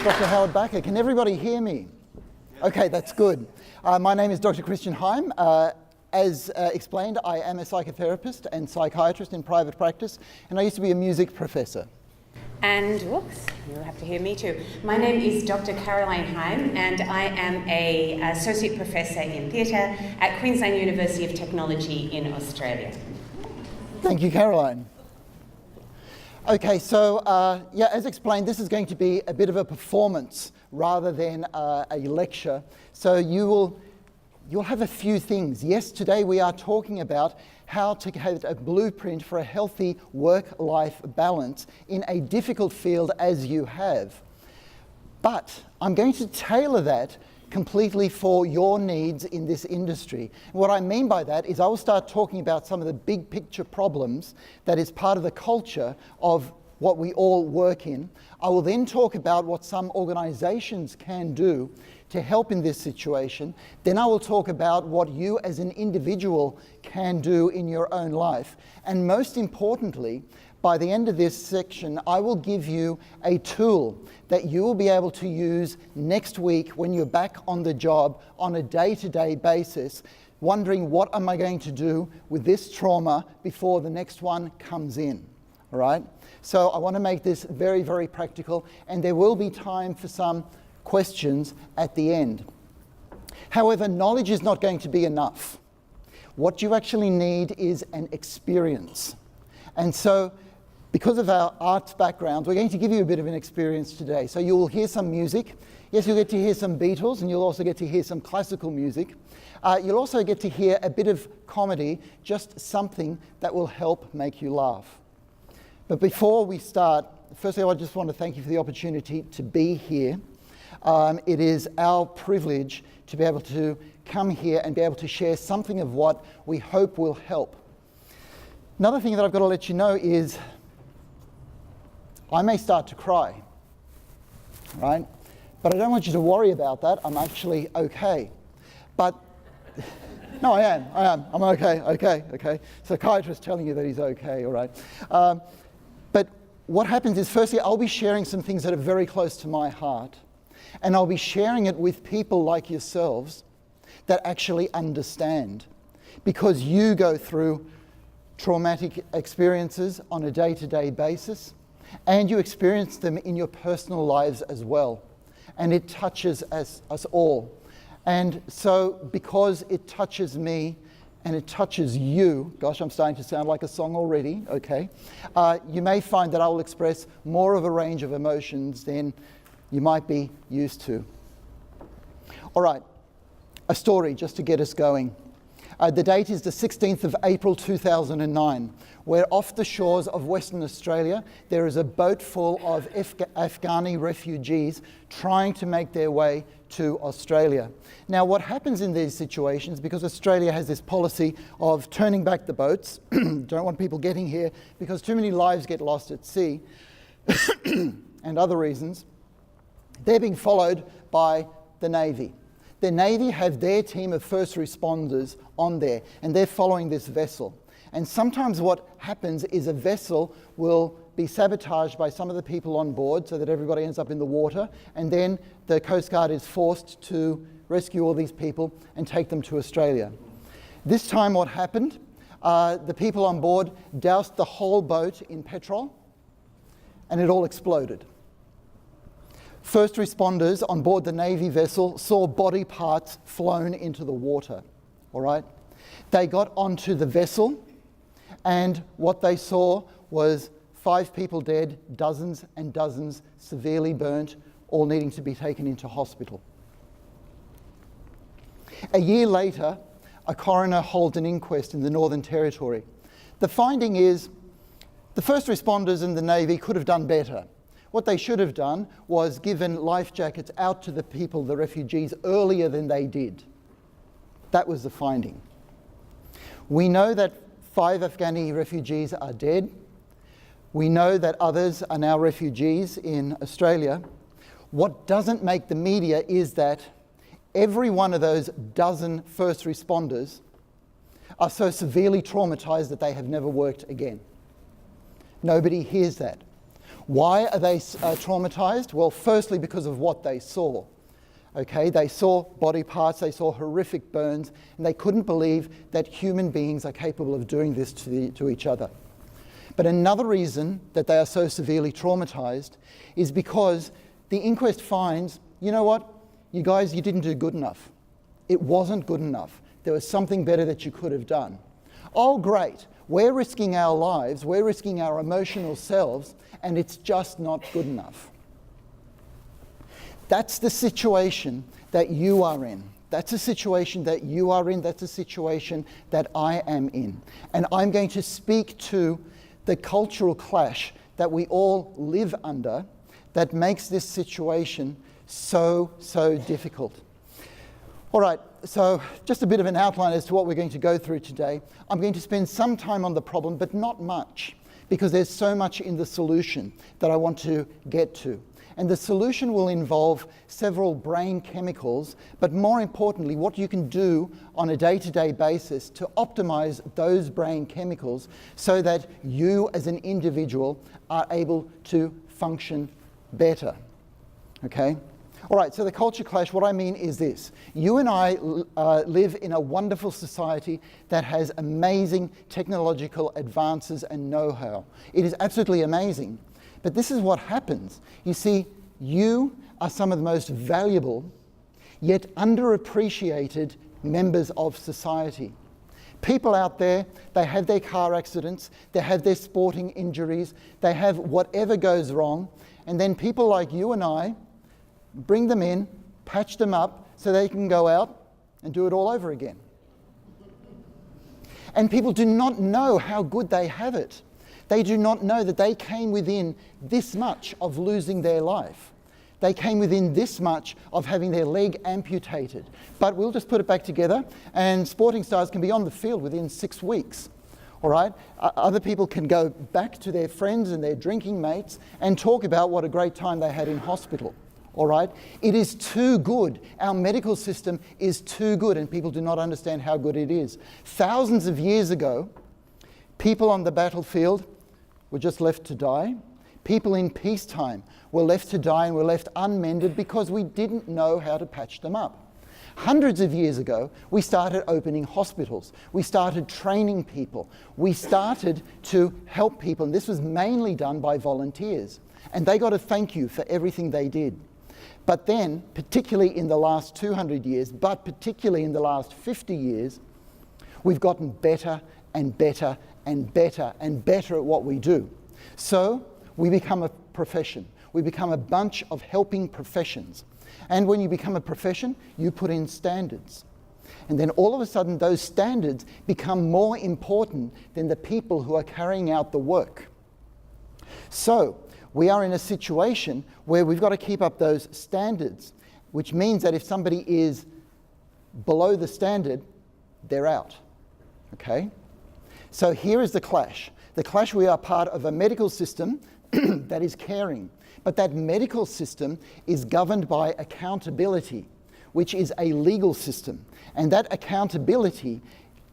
Dr. Howard Backer. Can everybody hear me? Okay, that's good. My name is Dr. Christian Heim. As explained, I am a psychotherapist and psychiatrist in private practice, and I used to be a music professor. And, whoops, you'll have to hear me too. My name is Dr. Caroline Heim, and I am an associate professor in theatre at Queensland University of Technology in Australia. Thank you, Caroline. Okay, so as explained, this is going to be a bit of a performance rather than a lecture. So you'll have a few things. Yes, today we are talking about how to have a blueprint for a healthy work-life balance in a difficult field as you have. But I'm going to tailor that completely for your needs in this industry. What I mean by that is I will start talking about some of the big picture problems that is part of the culture of what we all work in. I will then talk about what some organizations can do to help in this situation. Then I will talk about what you as an individual can do in your own life. And most importantly, by the end of this section, I will give you a tool that you will be able to use next week when you're back on the job on a day-to-day basis, wondering what am I going to do with this trauma before the next one comes in, all right? So I want to make this very, very practical, and there will be time for some questions at the end. However, knowledge is not going to be enough. What you actually need is an experience. And so, because of our arts backgrounds, we're going to give you a bit of an experience today. So you will hear some music. Yes, you'll get to hear some Beatles, and you'll also get to hear some classical music. You'll also get to hear a bit of comedy, just something that will help make you laugh. But before we start, firstly, I just want to thank you for the opportunity to be here. It is our privilege to be able to come here and be able to share something of what we hope will help. Another thing that I've got to let you know is I may start to cry, right? But I don't want you to worry about that. I'm actually okay. But, no, I am. I'm okay. Psychiatrist telling you that he's okay, all right. But what happens is, firstly, I'll be sharing some things that are very close to my heart. And I'll be sharing it with people like yourselves that actually understand. Because you go through traumatic experiences on a day-to-day basis, and you experience them in your personal lives as well. And it touches us all. And so, because it touches me and it touches you, gosh, I'm starting to sound like a song already, okay? You may find that I will express more of a range of emotions than you might be used to. All right, a story just to get us going. The date is the 16th of April 2009, where off the shores of Western Australia, there is a boat full of Afghani refugees trying to make their way to Australia. Now, what happens in these situations, because Australia has this policy of turning back the boats, don't want people getting here because too many lives get lost at sea, and other reasons, they're being followed by the Navy. The Navy have their team of first responders on there, and they're following this vessel. And sometimes what happens is a vessel will be sabotaged by some of the people on board so that everybody ends up in the water, and then the Coast Guard is forced to rescue all these people and take them to Australia. This time what happened, the people on board doused the whole boat in petrol, and it all exploded. First responders on board the Navy vessel saw body parts flown into the water, all right? They got onto the vessel, and what they saw was 5 people dead, dozens and dozens severely burnt, all needing to be taken into hospital. A year later, a coroner holds an inquest in the Northern Territory. The finding is the first responders in the Navy could have done better. What they should have done was given life jackets out to the people, the refugees, earlier than they did. That was the finding. We know that 5 Afghani refugees are dead. We know that others are now refugees in Australia. What doesn't make the media is that every one of those dozen first responders are so severely traumatized that they have never worked again. Nobody hears that. Why are they traumatized? Well, firstly, because of what they saw. Okay, they saw body parts, they saw horrific burns, and they couldn't believe that human beings are capable of doing this to each other. But another reason that they are so severely traumatized is because the inquest finds, you know what, you guys, you didn't do good enough. It wasn't good enough. There was something better that you could have done. Oh, great, we're risking our lives, we're risking our emotional selves, and it's just not good enough. That's the situation that you are in. That's a situation that you are in. That's a situation that I am in. And I'm going to speak to the cultural clash that we all live under that makes this situation so difficult. All right, so just a bit of an outline as to what we're going to go through today. I'm going to spend some time on the problem, but not much, because there's so much in the solution that I want to get to. And the solution will involve several brain chemicals, but more importantly, what you can do on a day-to-day basis to optimize those brain chemicals so that you as an individual are able to function better. Okay? All right, so the culture clash, what I mean is this. You and I live in a wonderful society that has amazing technological advances and know-how. It is absolutely amazing. But this is what happens. You see, you are some of the most valuable, yet underappreciated members of society. People out there, they have their car accidents, they have their sporting injuries, they have whatever goes wrong, and then people like you and I bring them in, patch them up, so they can go out and do it all over again. And people do not know how good they have it. They do not know that they came within this much of losing their life. They came within this much of having their leg amputated. But we'll just put it back together, and sporting stars can be on the field within 6 weeks. All right? Other people can go back to their friends and their drinking mates and talk about what a great time they had in hospital. All right? It is too good. Our medical system is too good, and people do not understand how good it is. Thousands of years ago, people on the battlefield were just left to die. People in peacetime were left to die and were left unmended because we didn't know how to patch them up. Hundreds of years ago, we started opening hospitals. We started training people. We started to help people, and this was mainly done by volunteers. And they got a thank you for everything they did. But then, particularly in the last 200 years, but particularly in the last 50 years, we've gotten better and better and better and better at what we do. So we become a profession. We become a bunch of helping professions. And when you become a profession, you put in standards. And then all of a sudden, those standards become more important than the people who are carrying out the work. So we are in a situation where we've got to keep up those standards, which means that if somebody is below the standard, they're out. Okay? So here is the clash. The clash, we are part of a medical system that is caring. But that medical system is governed by accountability, which is a legal system. And that accountability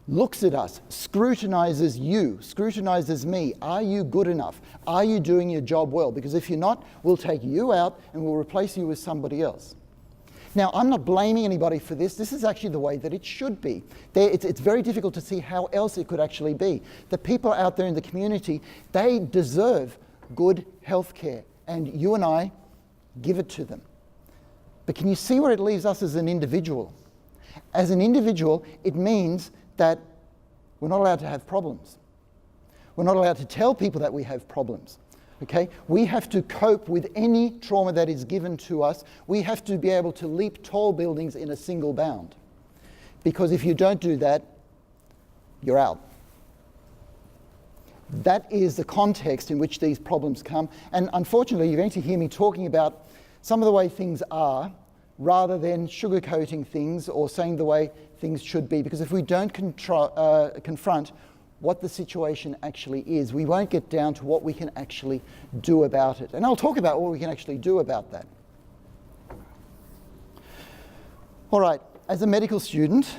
looks at us, scrutinizes you, scrutinizes me. Are you good enough? Are you doing your job well? Because if you're not, we'll take you out and we'll replace you with somebody else. Now, I'm not blaming anybody for this. This is actually the way that it should be. It's very difficult to see how else it could actually be. The people out there in the community, they deserve good health care, and you and I give it to them. But can you see where it leaves us as an individual? As an individual, it means that we're not allowed to have problems. We're not allowed to tell people that we have problems. Okay? We have to cope with any trauma that is given to us. We have to be able to leap tall buildings in a single bound. Because if you don't do that, you're out. That is the context in which these problems come. And unfortunately, you're going to hear me talking about some of the way things are, rather than sugarcoating things or saying the way things should be. Because if we don't confront what the situation actually is, we won't get down to what we can actually do about it. And I'll talk about what we can actually do about that. All right, as a medical student,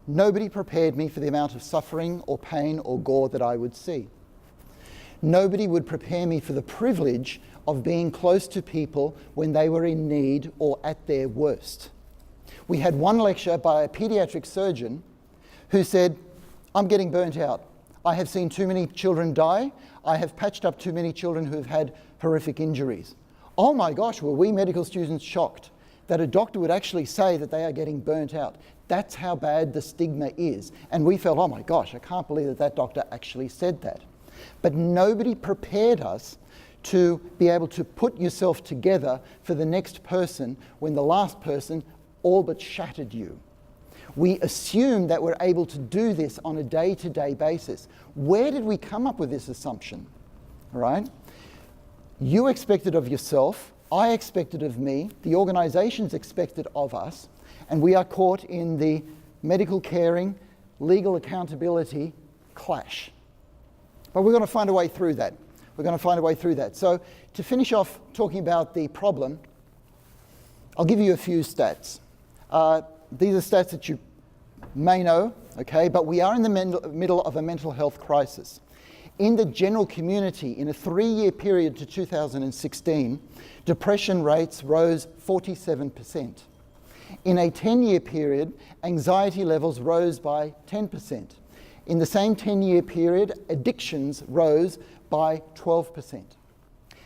nobody prepared me for the amount of suffering or pain or gore that I would see. Nobody would prepare me for the privilege of being close to people when they were in need or at their worst. We had one lecture by a paediatric surgeon who said, I'm getting burnt out. I have seen too many children die. I have patched up too many children who have had horrific injuries. Oh my gosh, were we medical students shocked that a doctor would actually say that they are getting burnt out. That's how bad the stigma is. And we felt, oh my gosh, I can't believe that that doctor actually said that. But nobody prepared us to be able to put yourself together for the next person when the last person all but shattered you. We assume that we're able to do this on a day-to-day basis. Where did we come up with this assumption? All right? You expected of yourself, I expected of me, the organisations expected of us, and we are caught in the medical caring, legal accountability clash. But we're going to find a way through that. We're going to find a way through that. So to finish off talking about the problem, I'll give you a few stats. These are stats that you may know, okay, but we are in the middle of a mental health crisis. In the general community, in a 3-year period to 2016, depression rates rose 47%. In a 10-year period, anxiety levels rose by 10%. In the same 10-year period, addictions rose by 12%.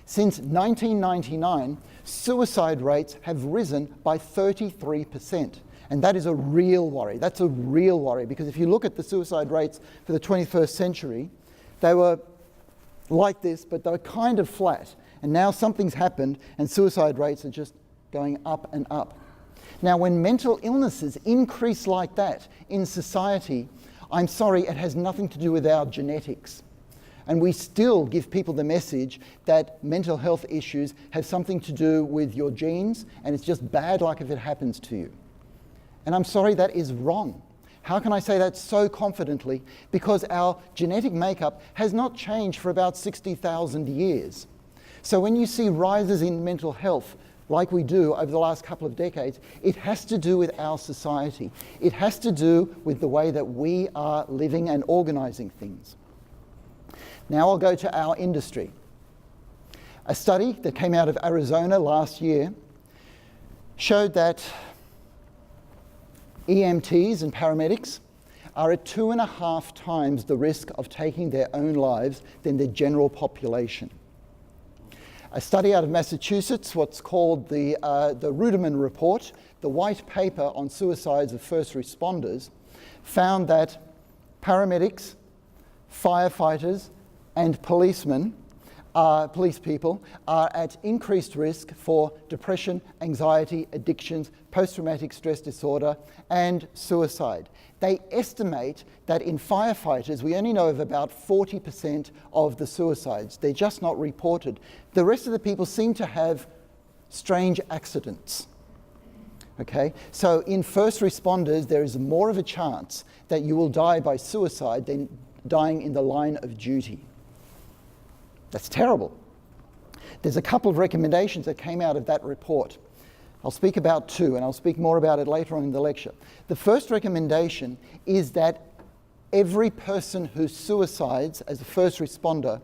Since 1999, suicide rates have risen by 33%. And that is a real worry. That's a real worry, because if you look at the suicide rates for the 21st century, they were like this, but they were kind of flat. And now something's happened and suicide rates are just going up and up. Now, when mental illnesses increase like that in society, I'm sorry, it has nothing to do with our genetics. And we still give people the message that mental health issues have something to do with your genes, and it's just bad luck if it happens to you. And I'm sorry, that is wrong. How can I say that so confidently? Because our genetic makeup has not changed for about 60,000 years. So when you see rises in mental health, like we do over the last couple of decades, it has to do with our society. It has to do with the way that we are living and organising things. Now I'll go to our industry. A study that came out of Arizona last year showed that EMTs and paramedics are at 2.5 times the risk of taking their own lives than the general population. A study out of Massachusetts, what's called the Ruderman Report, the white paper on suicides of first responders, found that paramedics, firefighters, and police people are at increased risk for depression, anxiety, addictions, post-traumatic stress disorder, and suicide. They estimate that in firefighters, we only know of about 40% of the suicides. They're just not reported. The rest of the people seem to have strange accidents. Okay, so in first responders, there is more of a chance that you will die by suicide than dying in the line of duty. That's terrible. There's a couple of recommendations that came out of that report. I'll speak about two, and I'll speak more about it later on in the lecture. The first recommendation is that every person who suicides as a first responder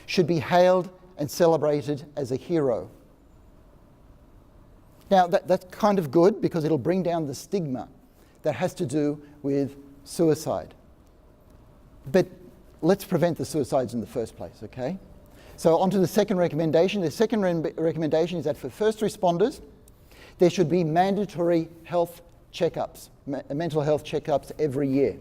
should be hailed and celebrated as a hero. Now, that's kind of good because it'll bring down the stigma that has to do with suicide. But let's prevent the suicides in the first place, okay? So on to the second recommendation. The second recommendation is that for first responders, there should be mandatory health checkups, mental health checkups every year.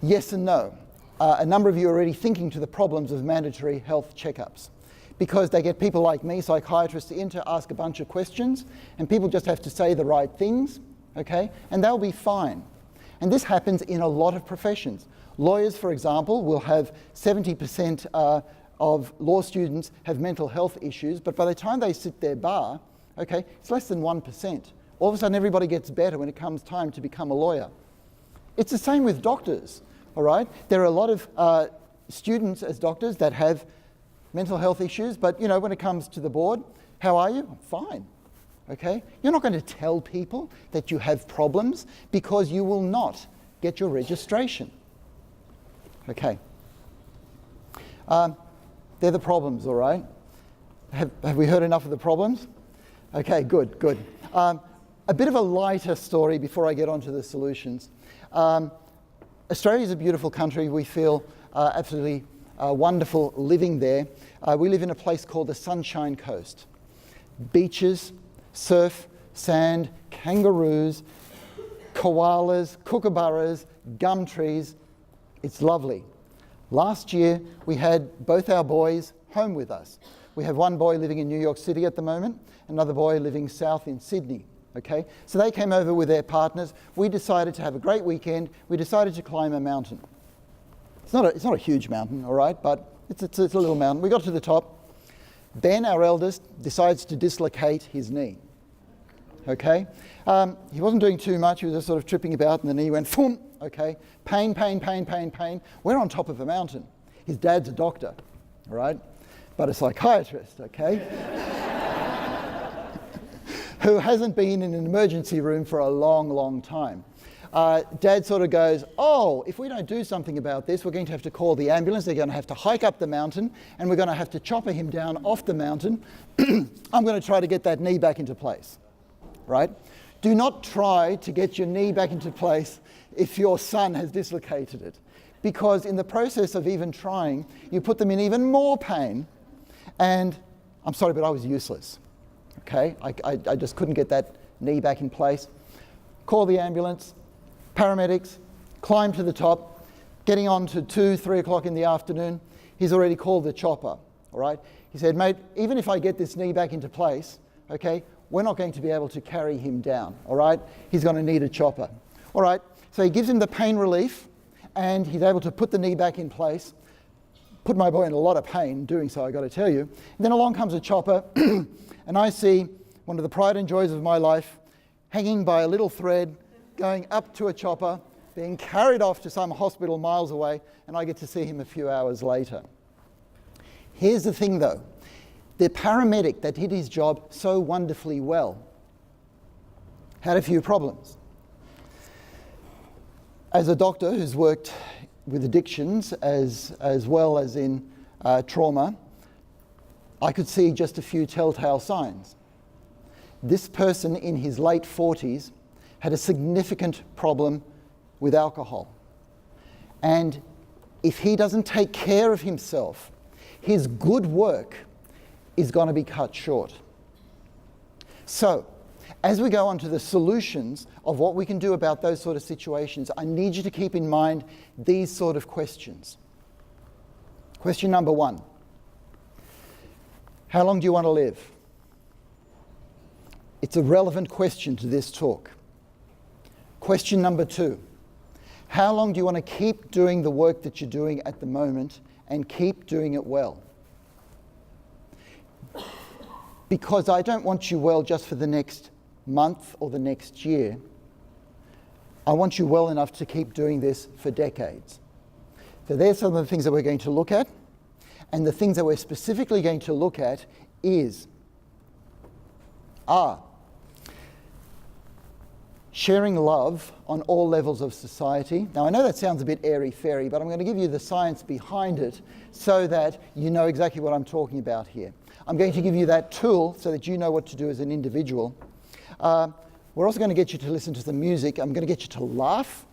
Yes and no. A number of you are already thinking to the problems of mandatory health checkups because they get people like me, psychiatrists, in to ask a bunch of questions, and people just have to say the right things, okay? And they'll be fine. And this happens in a lot of professions. Lawyers, for example, will have 70% of law students have mental health issues, but by the time they sit their bar, okay, it's less than 1%. All of a sudden everybody gets better when it comes time to become a lawyer. It's the same with doctors, all right? There are a lot of students as doctors that have mental health issues, but you know, when it comes to the board, how are you? I'm fine, okay? You're not going to tell people that you have problems because you will not get your registration. Okay. They're the problems, all right? Have we heard enough of the problems? Okay, good. A bit of a lighter story before I get on to the solutions. Australia is a beautiful country. We feel absolutely wonderful living there. We live in a place called the Sunshine Coast. Beaches, surf, sand, kangaroos, koalas, kookaburras, gum trees. It's lovely. Last year, we had both our boys home with us. We have one boy living in New York City at the moment, another boy living south in Sydney. Okay, so they came over with their partners. We decided to have a great weekend. We decided to climb a mountain. It's not a huge mountain, all right, but it's a little mountain. We got to the top. Ben, our eldest, decides to dislocate his knee. Okay, he wasn't doing too much. He was just sort of tripping about, and the knee went boom. Okay, pain. We're on top of a mountain. His dad's a doctor, all right, but a psychiatrist. Okay. Who hasn't been in an emergency room for a long time. Dad sort of goes, oh, if we don't do something about this, we're going to have to call the ambulance. They're going to have to hike up the mountain, and we're going to have to chopper him down off the mountain. I'm going to try to get that knee back into place, right? Do not try to get your knee back into place if your son has dislocated it, because in the process of even trying, you put them in even more pain, and I'm sorry, but I was useless. Okay, I just couldn't get that knee back in place. Call the ambulance, paramedics, climb to the top, getting on to 2-3 o'clock in the afternoon. He's already called the chopper, all right? He said, mate, even if I get this knee back into place, okay, we're not going to be able to carry him down, all right? He's going to need a chopper. All right, so he gives him the pain relief, and he's able to put the knee back in place. Put my boy in a lot of pain doing so, I got to tell you. And then along comes a chopper, and I see one of the pride and joys of my life hanging by a little thread, going up to a chopper, being carried off to some hospital miles away, and I get to see him a few hours later. Here's the thing though, the paramedic that did his job so wonderfully well had a few problems. As a doctor who's worked with addictions as well as in trauma, I could see just a few telltale signs. This person in his late 40s had a significant problem with alcohol. And if he doesn't take care of himself, his good work is going to be cut short. So, as we go on to the solutions of what we can do about those sort of situations, I need you to keep in mind these sort of questions. Question number 1. How long do you want to live? It's a relevant question to this talk. Question number 2. How long do you want to keep doing the work that you're doing at the moment and keep doing it well? Because I don't want you well just for the next month or the next year. I want you well enough to keep doing this for decades. So there's some of the things that we're going to look at. And the things that we're specifically going to look at are sharing love on all levels of society. Now, I know that sounds a bit airy-fairy, but I'm going to give you the science behind it so that you know exactly what I'm talking about here. I'm going to give you that tool so that you know what to do as an individual. We're also going to get you to listen to some music. I'm going to get you to laugh,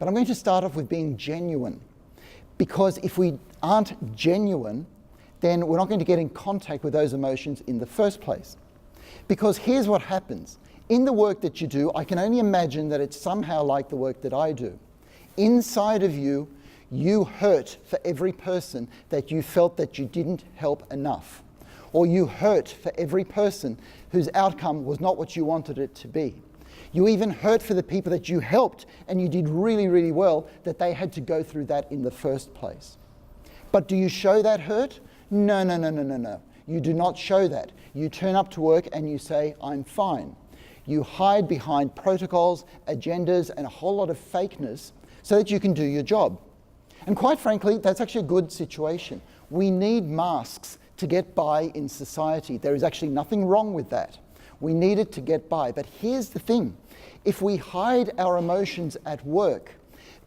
but I'm going to start off with being genuine. Because if we aren't genuine, then we're not going to get in contact with those emotions in the first place. Because here's what happens. In the work that you do, I can only imagine that it's somehow like the work that I do. Inside of you, you hurt for every person that you felt that you didn't help enough. Or you hurt for every person whose outcome was not what you wanted it to be. You even hurt for the people that you helped and you did really well that they had to go through that in the first place. But do you show that hurt? No. You do not show that. You turn up to work and you say, I'm fine. You hide behind protocols, agendas, and a whole lot of fakeness so that you can do your job. And quite frankly, that's actually a good situation. We need masks to get by in society. There is actually nothing wrong with that. We need it to get by. But here's the thing. If we hide our emotions at work,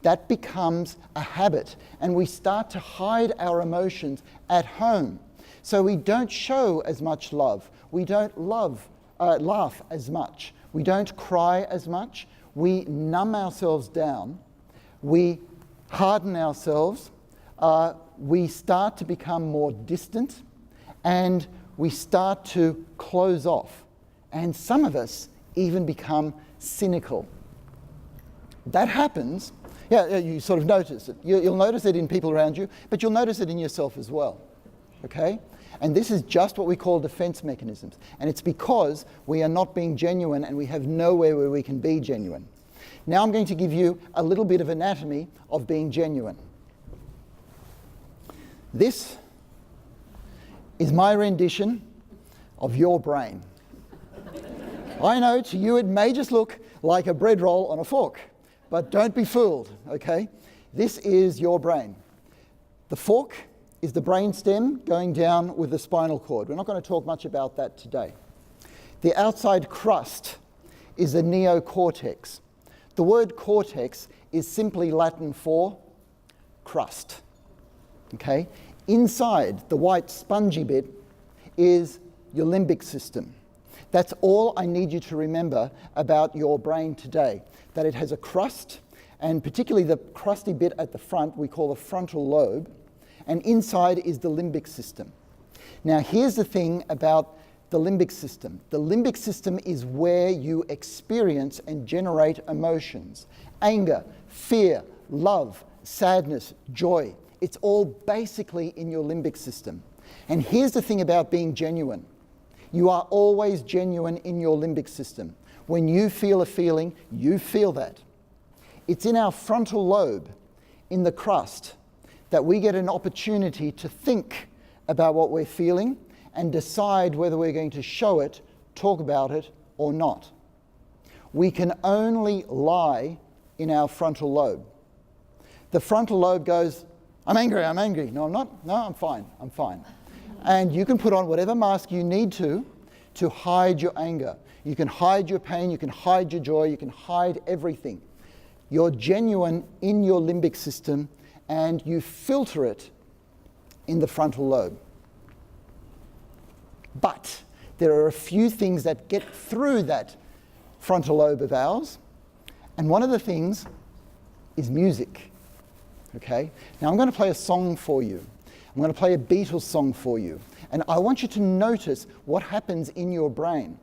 that becomes a habit, and we start to hide our emotions at home. So we don't show as much love. We don't laugh as much. We don't cry as much. We numb ourselves down. We harden ourselves. We start to become more distant, and we start to close off. And some of us even become cynical. That happens. Yeah, you sort of notice it. You'll notice it in people around you, but you'll notice it in yourself as well. Okay? And this is just what we call defense mechanisms. And it's because we are not being genuine and we have nowhere where we can be genuine. Now I'm going to give you a little bit of anatomy of being genuine. This is my rendition of your brain. I know to you it may just look like a bread roll on a fork, but don't be fooled, okay? This is your brain. The fork is the brain stem going down with the spinal cord. We're not going to talk much about that today. The outside crust is the neocortex. The word cortex is simply Latin for crust, okay? Inside, the white spongy bit is your limbic system. That's all I need you to remember about your brain today, that it has a crust, and particularly the crusty bit at the front we call the frontal lobe, and inside is the limbic system. Now here's the thing about the limbic system. The limbic system is where you experience and generate emotions. Anger, fear, love, sadness, joy. It's all basically in your limbic system. And here's the thing about being genuine. You are always genuine in your limbic system. When you feel a feeling, you feel that. It's in our frontal lobe, in the crust, that we get an opportunity to think about what we're feeling and decide whether we're going to show it, talk about it, or not. We can only lie in our frontal lobe. The frontal lobe goes, I'm angry. No, I'm not. No, I'm fine. And you can put on whatever mask you need to hide your anger. You can hide your pain, you can hide your joy, you can hide everything. You're genuine in your limbic system and you filter it in the frontal lobe. But there are a few things that get through that frontal lobe of ours, and one of the things is music. Okay? Now I'm going to play a song for you. I'm going to play a Beatles song for you. And I want you to notice what happens in your brain.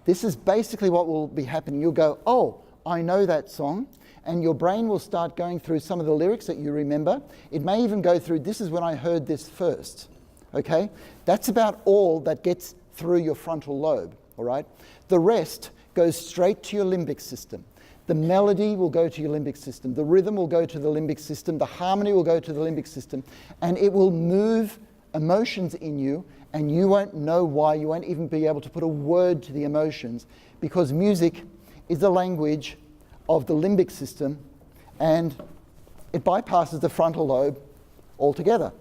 This is basically what will be happening. You'll go, oh, I know that song. And your brain will start going through some of the lyrics that you remember. It may even go through, this is when I heard this first. Okay? That's about all that gets through your frontal lobe. All right? The rest goes straight to your limbic system. The melody will go to your limbic system. The rhythm will go to the limbic system. The harmony will go to the limbic system. And it will move emotions in you, and you won't know why. You won't even be able to put a word to the emotions, because music is the language of the limbic system, and it bypasses the frontal lobe altogether.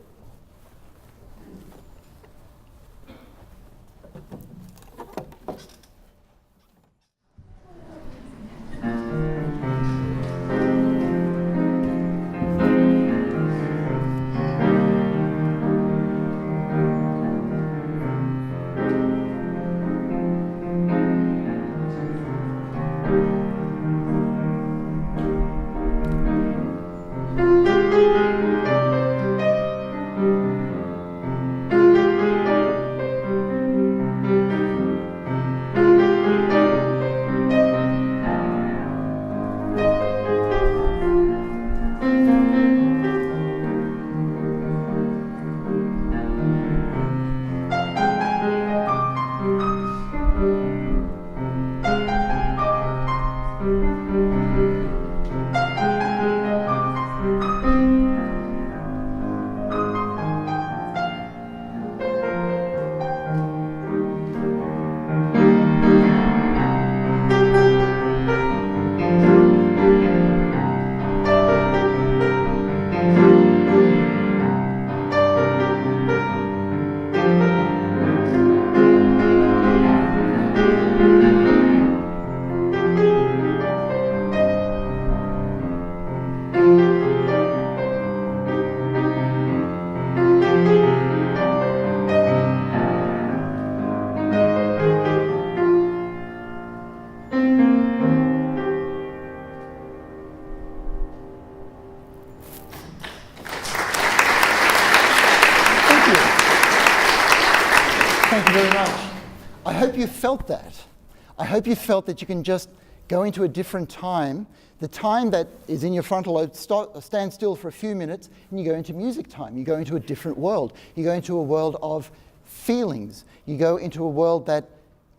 Thank you very much. I hope you felt that. I hope you felt that you can just go into a different time. The time that is in your frontal lobe, stand still for a few minutes, and you go into music time. You go into a different world. You go into a world of feelings. You go into a world that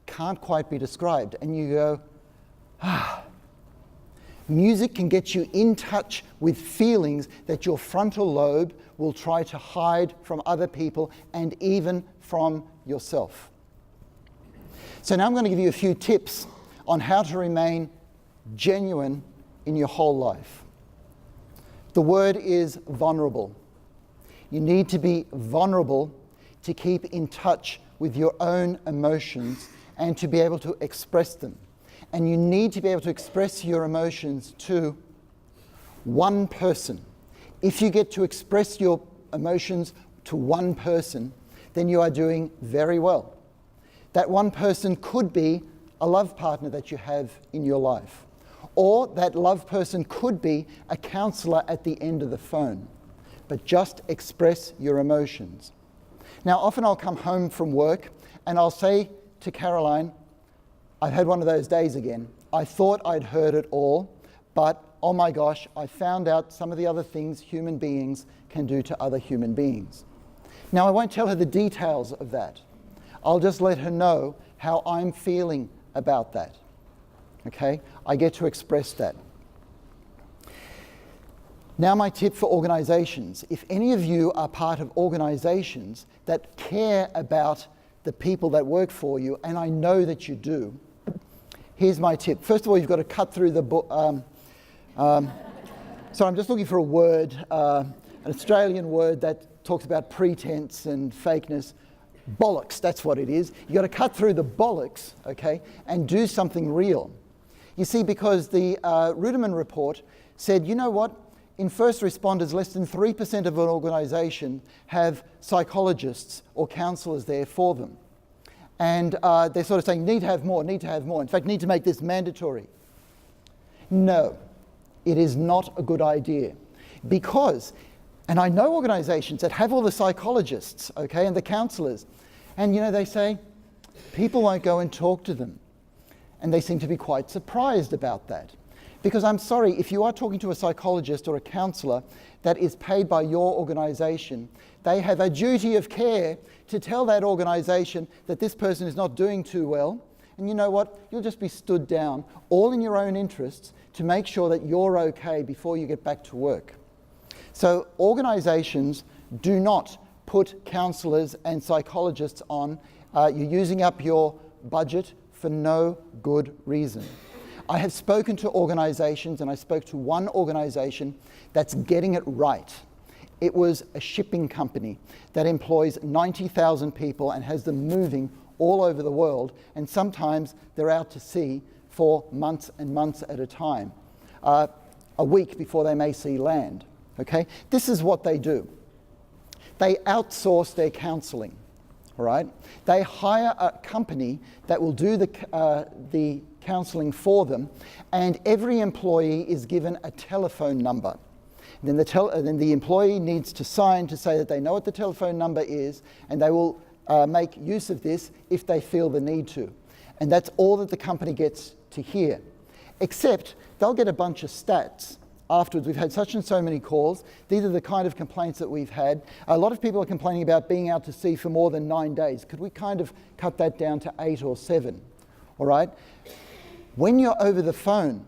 can't quite be described, and you go, ah. Music can get you in touch with feelings that your frontal lobe will try to hide from other people and even from yourself. So now I'm going to give you a few tips on how to remain genuine in your whole life. The word is vulnerable. You need to be vulnerable to keep in touch with your own emotions and to be able to express them. And you need to be able to express your emotions to one person. If you get to express your emotions to one person, then you are doing very well. That one person could be a love partner that you have in your life. Or that love person could be a counselor at the end of the phone. But just express your emotions. Now, often I'll come home from work and I'll say to Caroline, I've had one of those days again. I thought I'd heard it all, but oh my gosh, I found out some of the other things human beings can do to other human beings. Now, I won't tell her the details of that. I'll just let her know how I'm feeling about that. Okay? I get to express that. Now, my tip for organizations. If any of you are part of organizations that care about the people that work for you, and I know that you do, here's my tip. First of all, you've got to cut through the book. So I'm just looking for a word, an Australian word that talks about pretense and fakeness. Bollocks, that's what it is. You've got to cut through the bollocks, okay, and do something real. You see, because the Ruderman report said, you know what? In first responders, less than 3% of an organisation have psychologists or counsellors there for them. And they're sort of saying, need to have more, need to have more. In fact, need to make this mandatory. No, it is not a good idea. Because, and I know organisations that have all the psychologists, okay, and the counsellors, and you know, they say, people won't go and talk to them. And they seem to be quite surprised about that. Because I'm sorry, if you are talking to a psychologist or a counsellor that is paid by your organisation, they have a duty of care to tell that organisation that this person is not doing too well. And you know what? You'll just be stood down, all in your own interests, to make sure that you're okay before you get back to work. So organisations do not put counsellors and psychologists on. You're using up your budget for no good reason. I have spoken to organisations, and I spoke to one organisation that's getting it right. It was a shipping company that employs 90,000 people and has them moving all over the world, and sometimes they're out to sea for months and months at a time, a week before they may see land. Okay? This is what they do. They outsource their counselling. All right? They hire a company that will do the counselling for them, and every employee is given a telephone number. Then the employee needs to sign to say that they know what the telephone number is, and they will make use of this if they feel the need to. And that's all that the company gets to hear. Except they'll get a bunch of stats afterwards. We've had such and so many calls. These are the kind of complaints that we've had. A lot of people are complaining about being out to sea for more than 9 days. Could we kind of cut that down to 8 or 7? All right? When you're over the phone,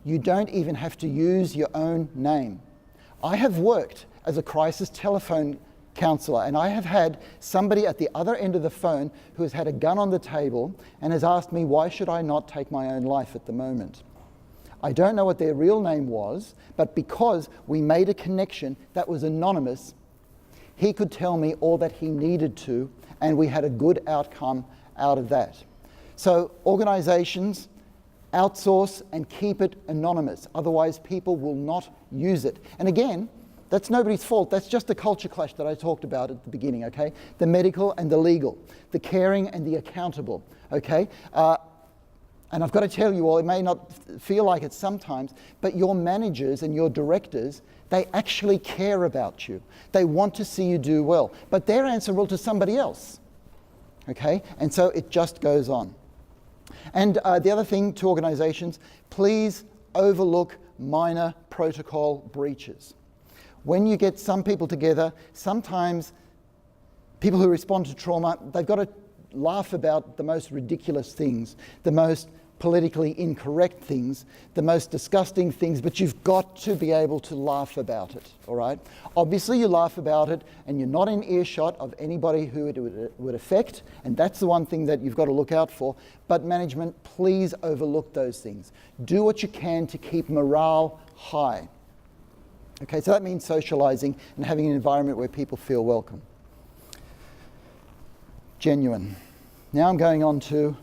you don't even have to use your own name. I have worked as a crisis telephone counsellor, and I have had somebody at the other end of the phone who has had a gun on the table and has asked me, why should I not take my own life at the moment? I don't know what their real name was, but because we made a connection that was anonymous, he could tell me all that he needed to, and we had a good outcome out of that. So organisations outsource and keep it anonymous. Otherwise, people will not use it. And again, that's nobody's fault. That's just the culture clash that I talked about at the beginning, okay? The medical and the legal, the caring and the accountable, okay? And I've got to tell you all, it may not feel like it sometimes, but your managers and your directors, they actually care about you. They want to see you do well. But they're answerable to somebody else. Okay? And so it just goes on. And the other thing to organisations, please overlook minor protocol breaches. When you get some people together, sometimes people who respond to trauma, they've got to laugh about the most ridiculous things, the most politically incorrect things, the most disgusting things, but you've got to be able to laugh about it, all right? Obviously, you laugh about it and you're not in earshot of anybody who it would affect, and that's the one thing that you've got to look out for. But management, please overlook those things. Do what you can to keep morale high. Okay, so that means socialising and having an environment where people feel welcome. Genuine. Now I'm going on to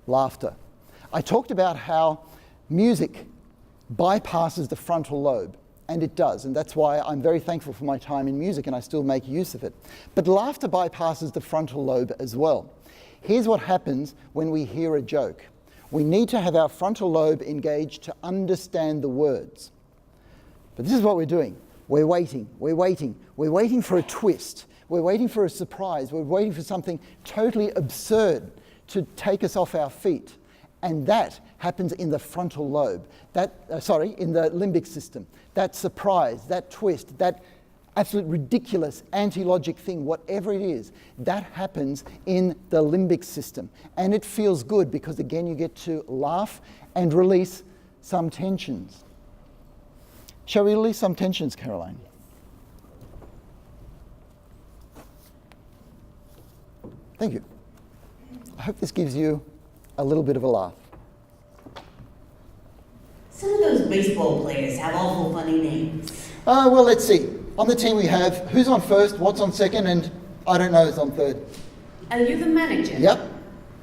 laughter. I talked about how music bypasses the frontal lobe, and it does, and that's why I'm very thankful for my time in music and I still make use of it. But laughter bypasses the frontal lobe as well. Here's what happens when we hear a joke. We need to have our frontal lobe engaged to understand the words. But this is what we're doing. We're waiting for a twist. We're waiting for a surprise. We're waiting for something totally absurd to take us off our feet. And that happens in the frontal lobe, in the limbic system. That surprise, that twist, that absolute ridiculous anti-logic thing, whatever it is, that happens in the limbic system. And it feels good because, again, you get to laugh and release some tensions. Shall we release some tensions, Caroline? Thank you. I hope this gives you a little bit of a laugh. Some of those baseball players have awful funny names. Well, let's see. On the team we have who's on first, what's on second, and I don't know who's on third. Are you the manager? Yep.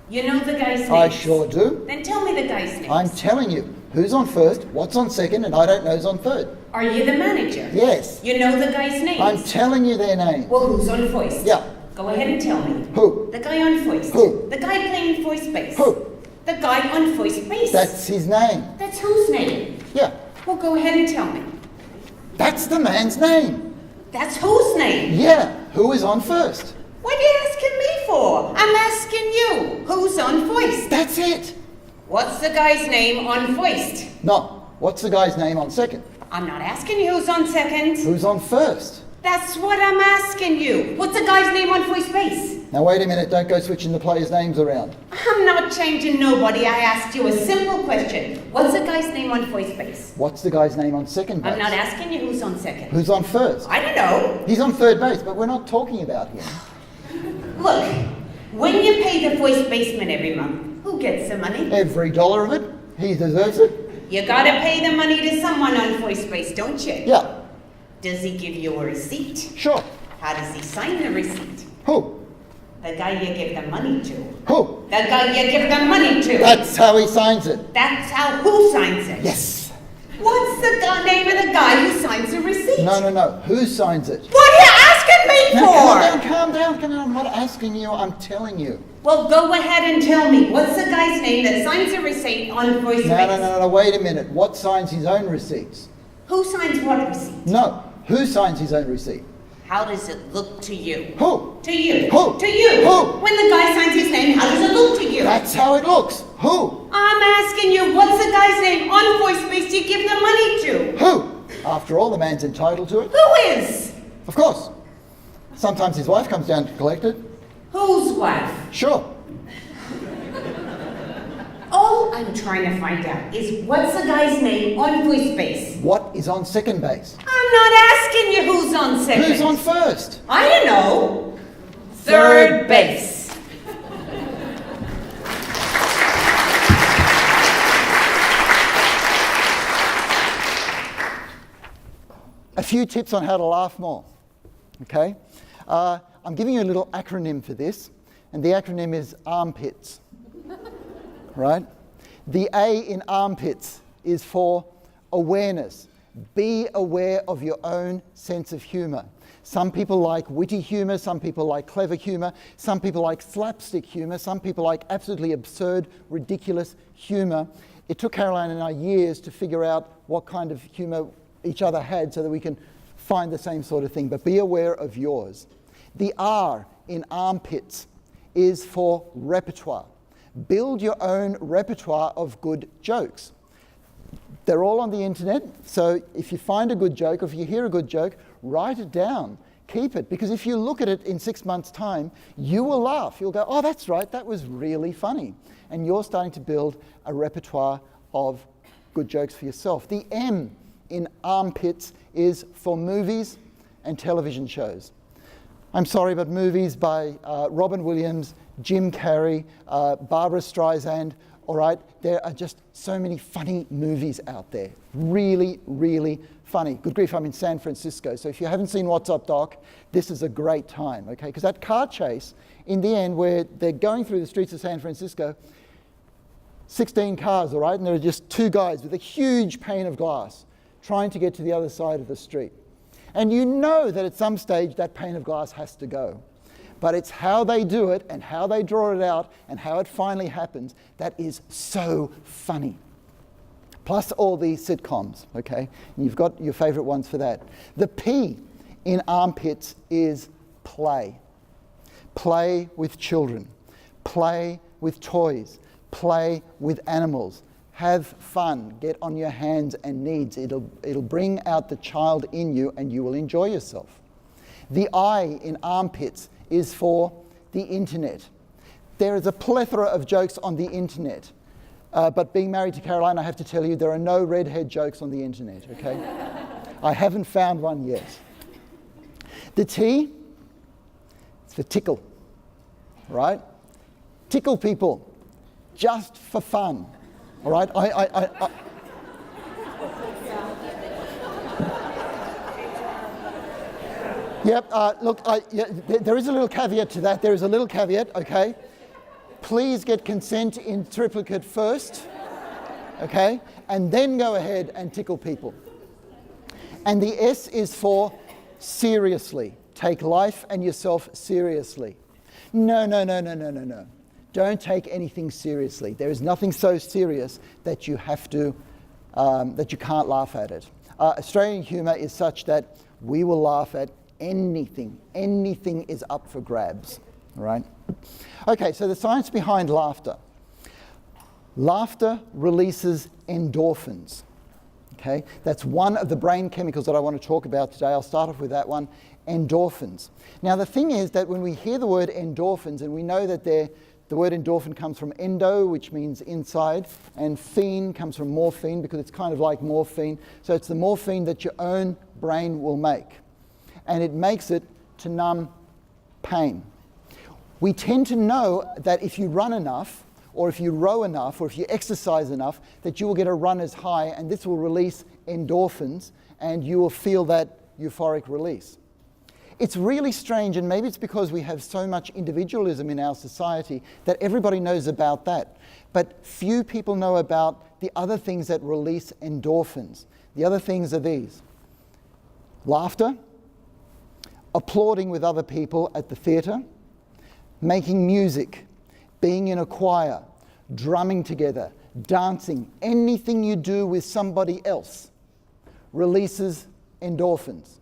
You know the guy's name? I sure do. Then tell me the guy's name. I'm telling you who's on first, what's on second, and I don't know who's on third. Are you the manager? Yes. You know the guy's name? I'm telling you their names. Well, who's on voice? Yeah. Go ahead and tell me. Who? The guy on voice. Who? The guy playing voice bass. Who? The guy on voice bass. That's his name. That's whose name? Yeah. Well, go ahead and tell me. That's the man's name. That's whose name? Yeah. Who is on first? What are you asking me for? I'm asking you. Who's on voice? That's it. What's the guy's name on voiced? No. What's the guy's name on second? I'm not asking you who's on second. Who's on first? That's what I'm asking you. What's the guy's name on voice bass? Now wait a minute, don't go switching the players' names around. I'm not changing nobody. I asked you a simple question. What's the guy's name on voice bass? What's the guy's name on second base? I'm not asking you who's on second. Who's on first? I don't know. He's on third base, but we're not talking about him. Look, when you pay the voice baseman every month, who gets the money? Every dollar of it. He deserves it. You gotta pay the money to someone on voice bass, don't you? Yeah. Does he give you a receipt? Sure. How does he sign the receipt? Who? The guy you give the money to. Who? The guy you give the money to. That's how he signs it. That's how who signs it? Yes. What's the name of the guy who signs the receipt? No. Who signs it? What are you asking me Now, for? calm down. I'm not asking you, I'm telling you. Well, go ahead and tell me. What's the guy's name that signs the receipt on voice bass? No, wait a minute. What signs his own receipts? Who signs what receipt? No. Who signs his own receipt? How does it look to you? Who? To you. Who? To you. Who? When the guy signs his name, how does it look to you? That's how it looks. Who? I'm asking you, what's the guy's name on voice bass you give the money to? Who? After all, the man's entitled to it. Who is? Of course. Sometimes his wife comes down to collect it. Whose wife? Sure. All I'm trying to find out is what's the guy's name on voice bass? What is on second base? I'm not asking you who's on second. Who's on first? I don't know. Third base. A few tips on how to laugh more. Okay? I'm giving you a little acronym for this, and the acronym is armpits. Right? The A in armpits is for awareness. Be aware of your own sense of humour. Some people like witty humour, some people like clever humour, some people like slapstick humour, some people like absolutely absurd, ridiculous humour. It took Caroline and I years to figure out what kind of humour each other had so that we can find the same sort of thing, but be aware of yours. The R in armpits is for repertoire. Build your own repertoire of good jokes. They're all on the internet, so if you find a good joke or if you hear a good joke, write it down. Keep it, because if you look at it in 6 months' time, you will laugh. You'll go, oh, that's right, that was really funny. And you're starting to build a repertoire of good jokes for yourself. The M in armpits is for movies and television shows. I'm sorry, but movies by Robin Williams, Jim Carrey, Barbara Streisand, all right? There are just so many funny movies out there. Really, really funny. Good grief, I'm in San Francisco, so if you haven't seen What's Up, Doc, this is a great time, okay? Because that car chase, in the end, where they're going through the streets of San Francisco, 16 cars, all right? And there are just two guys with a huge pane of glass trying to get to the other side of the street. And you know that at some stage that pane of glass has to go. But it's how they do it and how they draw it out and how it finally happens that is so funny. Plus all the sitcoms, okay? And you've got your favorite ones for that. The P in armpits is play. Play with children. Play with toys. Play with animals. Have fun. Get on your hands and knees. It'll bring out the child in you and you will enjoy yourself. The I in armpits is for the internet. There is a plethora of jokes on the internet. But being married to Caroline, I have to tell you, there are no redhead jokes on the internet, okay? I haven't found one yet. The T is for tickle, right? Tickle people, just for fun, all right? Yep, look, there is a little caveat to that. There is a little caveat, okay? Please get consent in triplicate first, okay? And then go ahead and tickle people. And the S is for seriously. Take life and yourself seriously. No. Don't take anything seriously. There is nothing so serious that you have to, that you can't laugh at it. Australian humour is such that we will laugh at anything. Anything is up for grabs, all right? Okay, so the science behind laughter. Laughter releases endorphins, okay? That's one of the brain chemicals that I want to talk about today. I'll start off with that one, endorphins. Now, the thing is that when we hear the word endorphins, and we know that the word endorphin comes from endo, which means inside, and phen comes from morphine, because it's kind of like morphine. So it's the morphine that your own brain will make. And it makes it to numb pain. We tend to know that if you run enough, or if you row enough, or if you exercise enough, that you will get a runner's high, and this will release endorphins, and you will feel that euphoric release. It's really strange, and maybe it's because we have so much individualism in our society that everybody knows about that. But few people know about the other things that release endorphins. The other things are these: laughter, applauding with other people at the theatre, making music, being in a choir, drumming together, dancing. Anything you do with somebody else releases endorphins.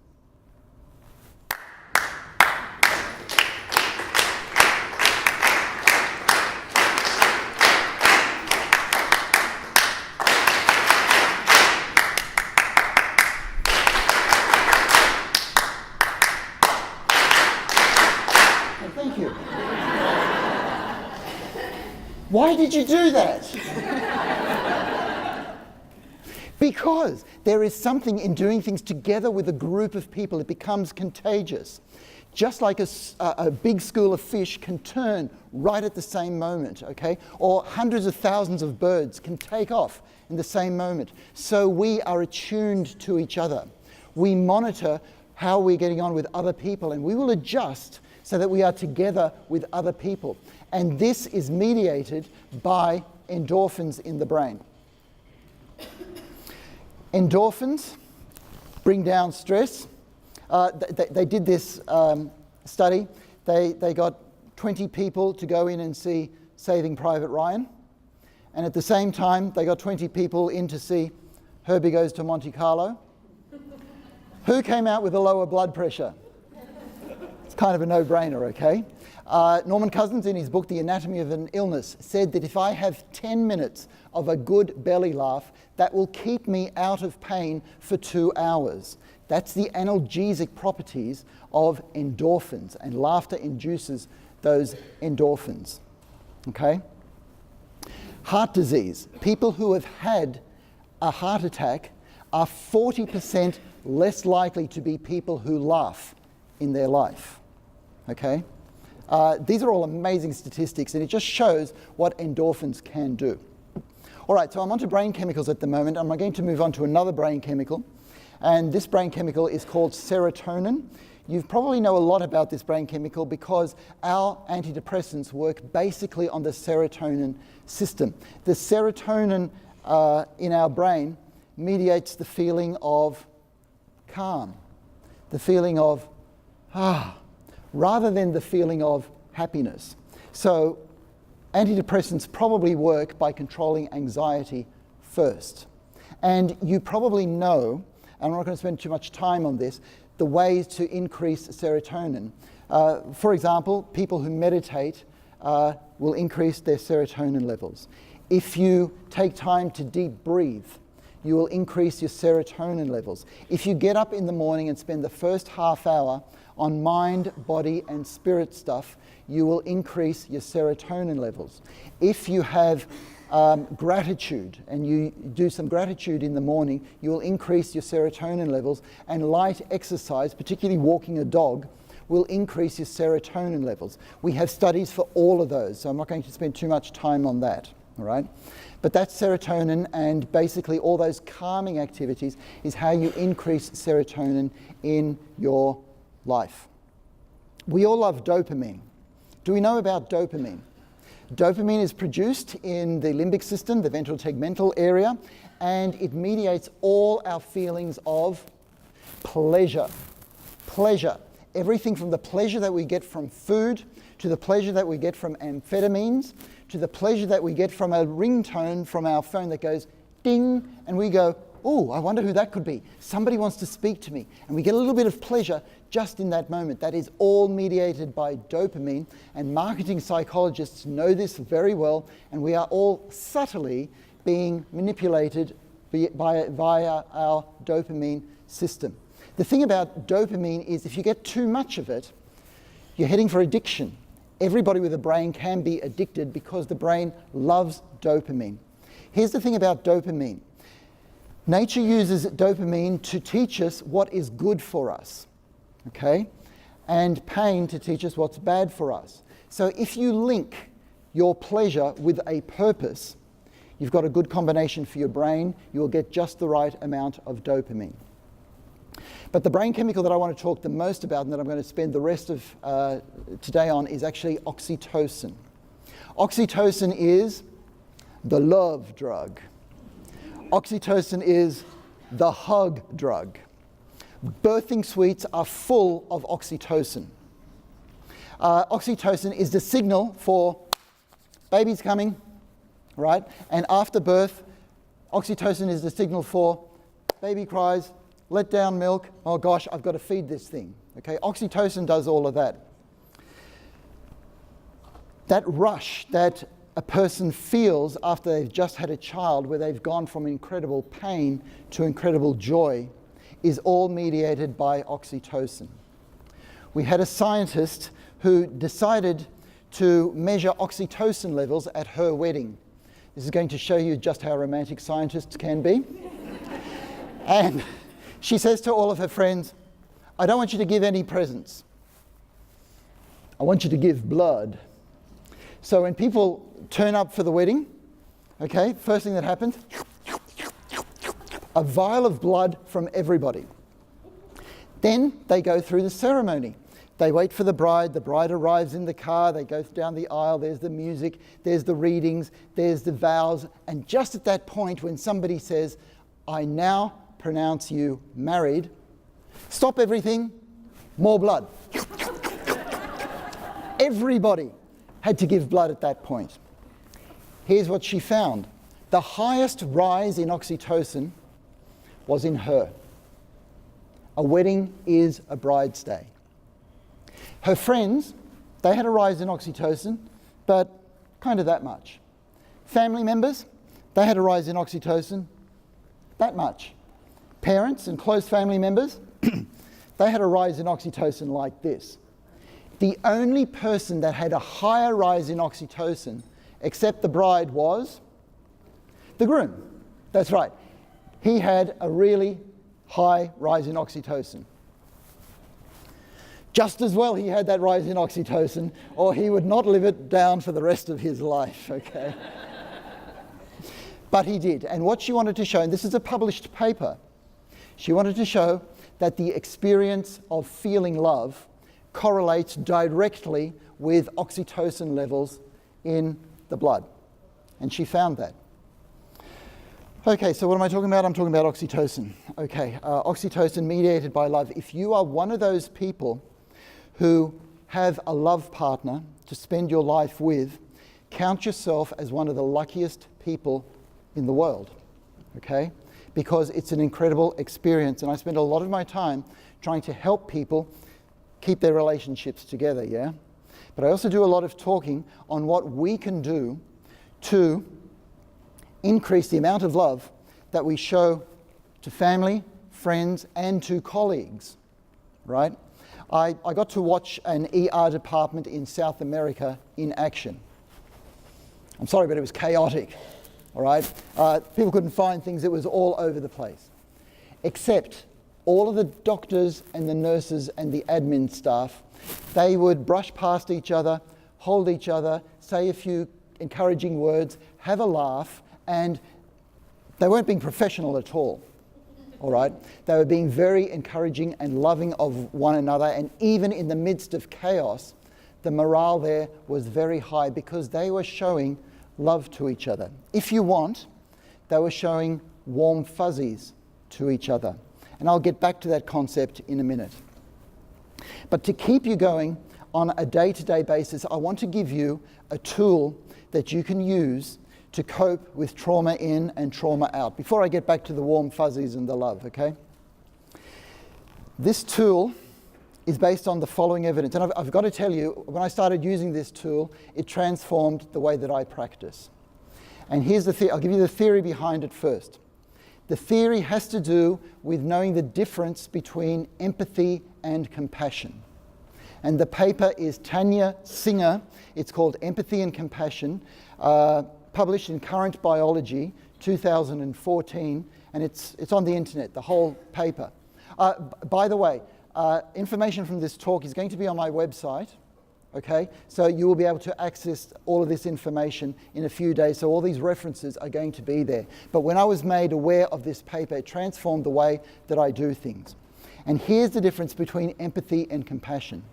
Thank you. Why did you do that? Because there is something in doing things together with a group of people. It becomes contagious. Just like a big school of fish can turn right at the same moment, okay? Or hundreds of thousands of birds can take off in the same moment. So we are attuned to each other. We monitor how we're getting on with other people, and we will adjust so that we are together with other people. And this is mediated by endorphins in the brain. Endorphins bring down stress. They did this study. They got 20 people to go in and see Saving Private Ryan. And at the same time, they got 20 people in to see Herbie Goes to Monte Carlo. Who came out with a lower blood pressure? It's kind of a no-brainer, okay? Norman Cousins, in his book, The Anatomy of an Illness, said that if I have 10 minutes of a good belly laugh, that will keep me out of pain for 2 hours. That's the analgesic properties of endorphins, and laughter induces those endorphins. Okay? Heart disease. People who have had a heart attack are 40% less likely to be people who laugh in their life. Okay? These are all amazing statistics, and it just shows what endorphins can do. All right, so I'm onto brain chemicals at the moment. I'm going to move on to another brain chemical, and this brain chemical is called serotonin. You probably know a lot about this brain chemical because our antidepressants work basically on the serotonin system. The serotonin in our brain mediates the feeling of calm, the feeling of rather than the feeling of happiness. So antidepressants probably work by controlling anxiety first. And you probably know, and I'm not going to spend too much time on this, the ways to increase serotonin. For example, people who meditate will increase their serotonin levels. If you take time to deep breathe, you will increase your serotonin levels. If you get up in the morning and spend the first half hour on mind, body, and spirit stuff, you will increase your serotonin levels. If you have gratitude and you do some gratitude in the morning, you will increase your serotonin levels, and light exercise, particularly walking a dog, will increase your serotonin levels. We have studies for all of those, so I'm not going to spend too much time on that, all right? But that's serotonin, and basically all those calming activities is how you increase serotonin in your life. We all love dopamine. Do we know about dopamine? Dopamine is produced in the limbic system, the ventral tegmental area, and it mediates all our feelings of pleasure. Pleasure. Everything from the pleasure that we get from food, to the pleasure that we get from amphetamines, to the pleasure that we get from a ringtone from our phone that goes ding, and we go, oh, I wonder who that could be. Somebody wants to speak to me. And we get a little bit of pleasure just in that moment. That is all mediated by dopamine, and marketing psychologists know this very well, and we are all subtly being manipulated via our dopamine system. The thing about dopamine is if you get too much of it, you're heading for addiction. Everybody with a brain can be addicted because the brain loves dopamine. Here's the thing about dopamine. Nature uses dopamine to teach us what is good for us, okay? And pain to teach us what's bad for us. So if you link your pleasure with a purpose, you've got a good combination for your brain. You will get just the right amount of dopamine. But the brain chemical that I want to talk the most about and that I'm going to spend the rest of today on is actually oxytocin. Oxytocin is the love drug. Oxytocin is the hug drug. Birthing suites are full of oxytocin. Oxytocin is the signal for baby's coming, right? And after birth, oxytocin is the signal for baby cries, let down milk, oh gosh, I've got to feed this thing. Okay, oxytocin does all of that. That rush that a person feels after they've just had a child, where they've gone from incredible pain to incredible joy, is all mediated by oxytocin. We had a scientist who decided to measure oxytocin levels at her wedding. This is going to show you just how romantic scientists can be. And she says to all of her friends, I don't want you to give any presents. I want you to give blood. So when people turn up for the wedding, okay, first thing that happens, a vial of blood from everybody. Then they go through the ceremony. They wait for the bride arrives in the car, they go down the aisle, there's the music, there's the readings, there's the vows, and just at that point when somebody says, I now pronounce you married, stop everything, more blood. Everybody had to give blood at that point. Here's what she found. The highest rise in oxytocin was in her. A wedding is a bride's day. Her friends they had a rise in oxytocin, but kind of that much. Family members, they had a rise in oxytocin, that much. Parents and close family members, they had a rise in oxytocin like this. The only person that had a higher rise in oxytocin, except the bride, was the groom. That's right. He had a really high rise in oxytocin. Just as well he had that rise in oxytocin, or he would not live it down for the rest of his life, okay? But he did. And what she wanted to show, and this is a published paper, she wanted to show that the experience of feeling love correlates directly with oxytocin levels in the blood. And she found that. Okay, so what am I talking about? I'm talking about oxytocin. Okay, oxytocin mediated by love. If you are one of those people who have a love partner to spend your life with, count yourself as one of the luckiest people in the world, okay? Because it's an incredible experience, and I spend a lot of my time trying to help people keep their relationships together, yeah? But I also do a lot of talking on what we can do to increase the amount of love that we show to family, friends, and to colleagues, right? I got to watch an ER department in South America in action. I'm sorry, but it was chaotic, all right? People couldn't find things. It was all over the place. Except all of the doctors and the nurses and the admin staff, they would brush past each other, hold each other, say a few encouraging words, have a laugh, and they weren't being professional at all. All right? They were being very encouraging and loving of one another, and even in the midst of chaos, the morale there was very high because they were showing love to each other. If you want, they were showing warm fuzzies to each other. And I'll get back to that concept in a minute. But to keep you going on a day-to-day basis, I want to give you a tool that you can use to cope with trauma in and trauma out. Before I get back to the warm fuzzies and the love, okay? This tool is based on the following evidence. And I've got to tell you, when I started using this tool, it transformed the way that I practice. And here's the I'll give you the theory behind it first. The theory has to do with knowing the difference between empathy and compassion. And the paper is Tanya Singer. It's called Empathy and Compassion, published in Current Biology, 2014, and it's on the internet, the whole paper. By the way, information from this talk is going to be on my website, okay? So you will be able to access all of this information in a few days, so all these references are going to be there. But when I was made aware of this paper, it transformed the way that I do things. And here's the difference between empathy and compassion.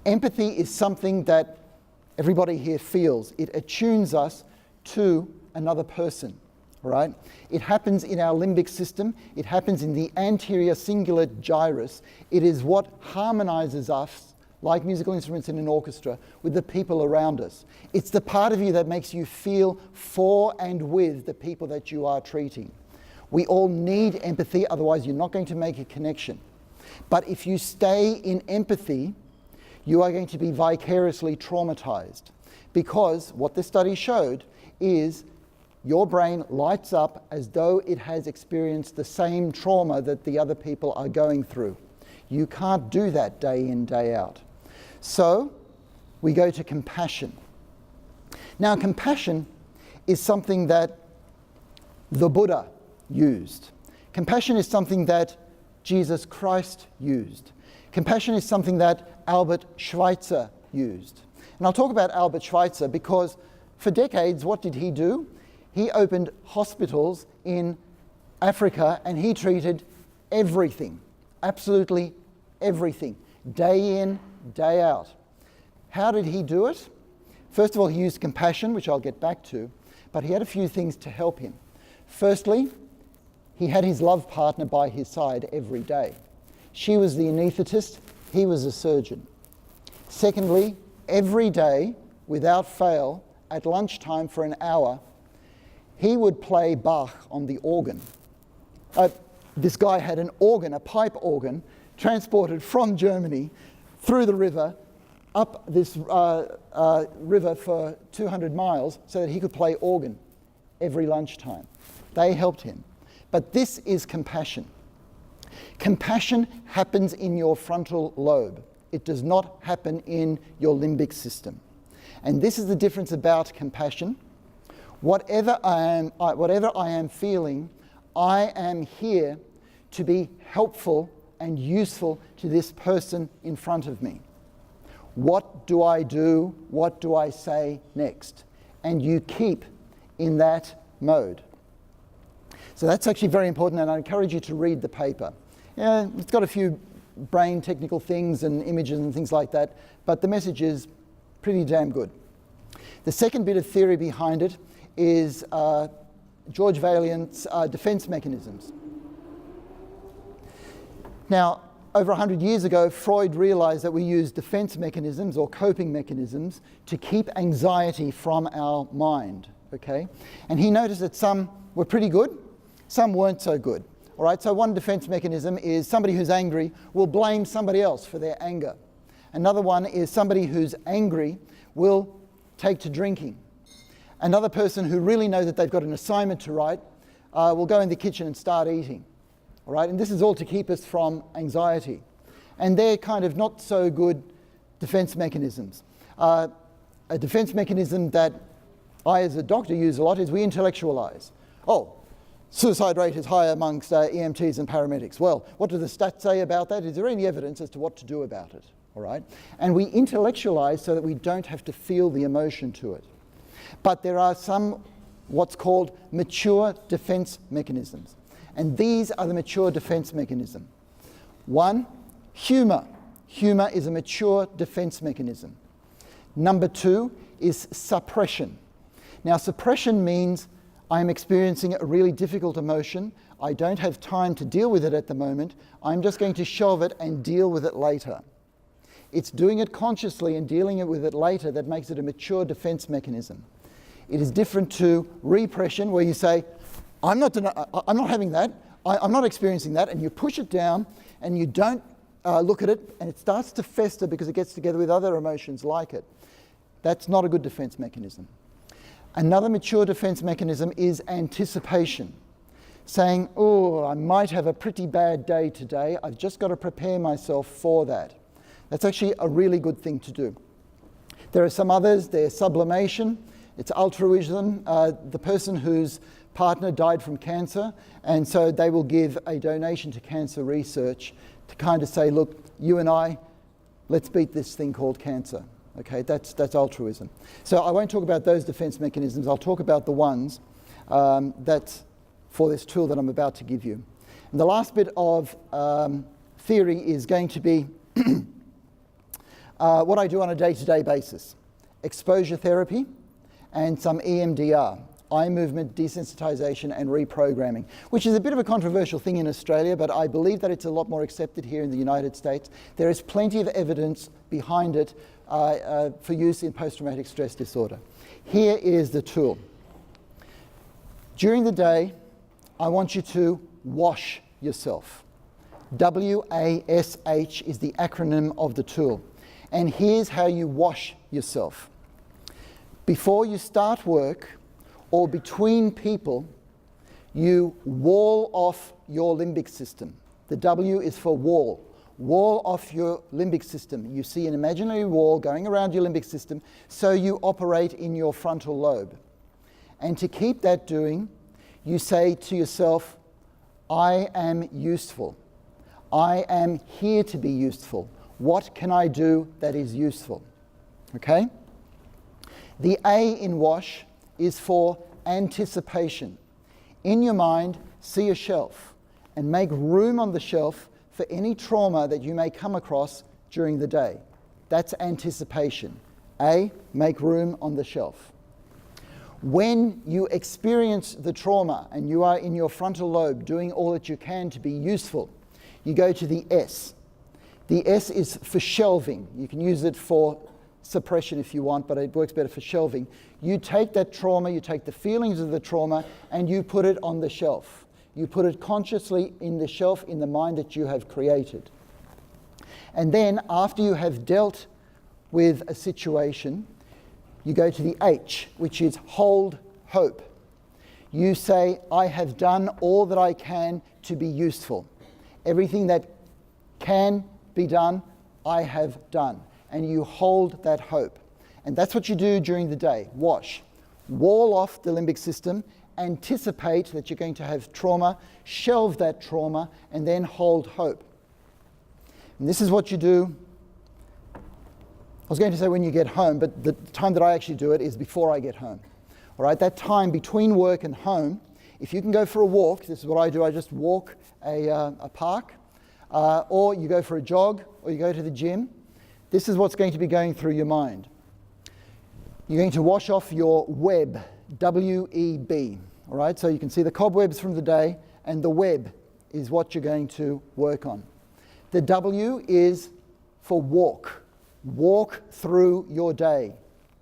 Empathy is something that everybody here feels. It attunes us to another person, right? It happens in our limbic system. It happens in the anterior cingulate gyrus. It is what harmonizes us, like musical instruments in an orchestra, with the people around us. It's the part of you that makes you feel for and with the people that you are treating. We all need empathy, otherwise you're not going to make a connection. But if you stay in empathy, you are going to be vicariously traumatized, because what this study showed is your brain lights up as though it has experienced the same trauma that the other people are going through. You can't do that day in, day out. So we go to compassion. Now, compassion is something that the Buddha used. Compassion is something that Jesus Christ used. Compassion is something that Albert Schweitzer used. And I'll talk about Albert Schweitzer because for decades, what did he do? He opened hospitals in Africa and he treated everything, absolutely everything, day in, day out. How did he do it? First of all, he used compassion, which I'll get back to, but he had a few things to help him. Firstly, he had his love partner by his side every day. She was the anaesthetist, he was a surgeon. Secondly, every day, without fail, at lunchtime for an hour, he would play Bach on the organ. This guy had an organ, a pipe organ, transported from Germany through the river up this river for 200 miles so that he could play organ every lunchtime. They helped him. But this is compassion. Compassion happens in your frontal lobe. It does not happen in your limbic system. And this is the difference about compassion. Whatever I am feeling, I am here to be helpful and useful to this person in front of me. What do I do? What do I say next? And you keep in that mode. So that's actually very important, and I encourage you to read the paper. Yeah, it's got a few brain technical things and images and things like that, but the message is pretty damn good. The second bit of theory behind it is George Valiant's defense mechanisms. Now, over 100 years ago, Freud realized that we use defense mechanisms or coping mechanisms to keep anxiety from our mind, okay? And he noticed that some were pretty good, some weren't so good. All right, so one defense mechanism is somebody who's angry will blame somebody else for their anger. Another one is somebody who's angry will take to drinking. Another person who really knows that they've got an assignment to write will go in the kitchen and start eating. All right, and this is all to keep us from anxiety. And they're kind of not so good defense mechanisms. A defense mechanism that I as a doctor use a lot is we intellectualize. Oh, suicide rate is higher amongst EMTs and paramedics. Well, what do the stats say about that? Is there any evidence as to what to do about it? All right? And we intellectualize so that we don't have to feel the emotion to it. But there are some what's called mature defense mechanisms. And these are the mature defense mechanism. One, humour. Humour is a mature defense mechanism. Number two is suppression. Now, suppression means I'm experiencing a really difficult emotion. I don't have time to deal with it at the moment. I'm just going to shelve it and deal with it later. It's doing it consciously and dealing with it later that makes it a mature defense mechanism. It is different to repression, where you say, I'm not having that, I'm not experiencing that, and you push it down and you don't look at it, and it starts to fester because it gets together with other emotions like it. That's not a good defense mechanism. Another mature defense mechanism is anticipation, saying, oh, I might have a pretty bad day today, I've just got to prepare myself for that. That's actually a really good thing to do. There are some others. There's sublimation, it's altruism. The person whose partner died from cancer, and so they will give a donation to cancer research to kind of say, look, you and I, let's beat this thing called cancer. Okay, that's altruism. So I won't talk about those defense mechanisms. I'll talk about the ones that's for this tool that I'm about to give you. And the last bit of theory is going to be what I do on a day-to-day basis. Exposure therapy and some EMDR, eye movement desensitization and reprogramming, which is a bit of a controversial thing in Australia, but I believe that it's a lot more accepted here in the United States. There is plenty of evidence behind it for use in post-traumatic stress disorder. Here is the tool. During the day, I want you to wash yourself. WASH is the acronym of the tool. And here's how you wash yourself. Before you start work or between people, you wall off your limbic system. The W is for wall. Wall off your limbic system. You see an imaginary wall going around your limbic system, so you operate in your frontal lobe. And to keep that doing, you say to yourself, I am useful. I am here to be useful. What can I do that is useful? Okay? The A in WASH is for anticipation. In your mind, see a shelf and make room on the shelf for any trauma that you may come across during the day. That's anticipation. A, make room on the shelf. When you experience the trauma and you are in your frontal lobe doing all that you can to be useful, you go to the S. The S is for shelving. You can use it for suppression if you want, but it works better for shelving. You take that trauma, you take the feelings of the trauma, and you put it on the shelf. You put it consciously in the shelf in the mind that you have created. And then after you have dealt with a situation, you go to the H, which is hold hope. You say, I have done all that I can to be useful. Everything that can be done, I have done. And you hold that hope. And that's what you do during the day. Wash. Wall off the limbic system, anticipate that you're going to have trauma, shelve that trauma, and then hold hope. And this is what you do. I was going to say when you get home, but the time that I actually do it is before I get home. All right, that time between work and home, if you can go for a walk, this is what I do, I just walk a park, or you go for a jog, or you go to the gym. This is what's going to be going through your mind. You're going to wash off your web, W-E-B, all right? So you can see the cobwebs from the day, and the web is what you're going to work on. The W is for walk. Walk through your day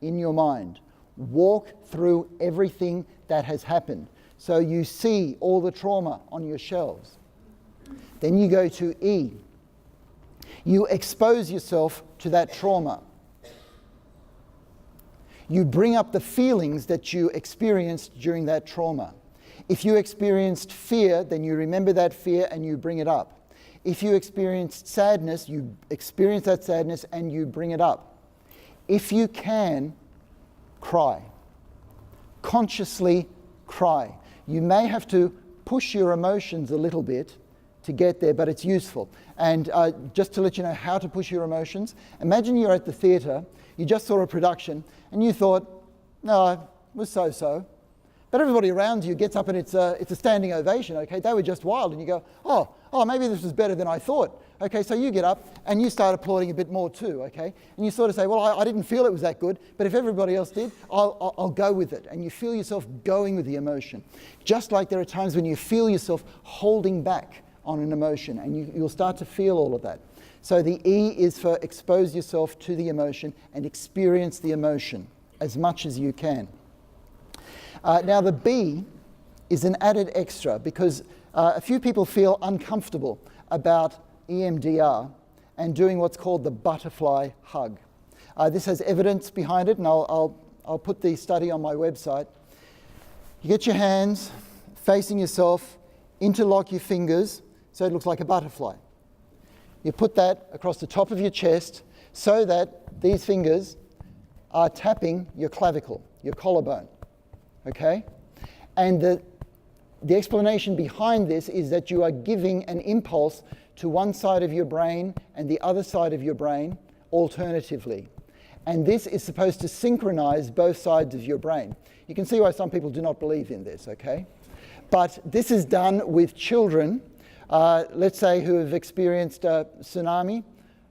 in your mind. Walk through everything that has happened. So you see all the trauma on your shelves. Then you go to E. You expose yourself to that trauma. You bring up the feelings that you experienced during that trauma. If you experienced fear, then you remember that fear and you bring it up. If you experienced sadness, you experience that sadness and you bring it up. If you can, cry. Consciously cry. You may have to push your emotions a little bit to get there, but it's useful. And just to let you know how to push your emotions, imagine you're at the theatre, you just saw a production, and you thought, no, it was so-so. But everybody around you gets up and it's a standing ovation, okay? They were just wild, and you go, oh, maybe this was better than I thought. Okay, so you get up and you start applauding a bit more too, okay? And you sort of say, well, I didn't feel it was that good, but if everybody else did, I'll go with it. And you feel yourself going with the emotion. Just like there are times when you feel yourself holding back on an emotion, and you'll start to feel all of that. So the E is for expose yourself to the emotion and experience the emotion as much as you can. Now the B is an added extra because a few people feel uncomfortable about EMDR and doing what's called the butterfly hug. This has evidence behind it, and I'll put the study on my website. You get your hands facing yourself, interlock your fingers so it looks like a butterfly. You put that across the top of your chest so that these fingers are tapping your clavicle, your collarbone, okay? And the explanation behind this is that you are giving an impulse to one side of your brain and the other side of your brain alternatively. And this is supposed to synchronize both sides of your brain. You can see why some people do not believe in this, okay? But this is done with children, let's say who have experienced a tsunami,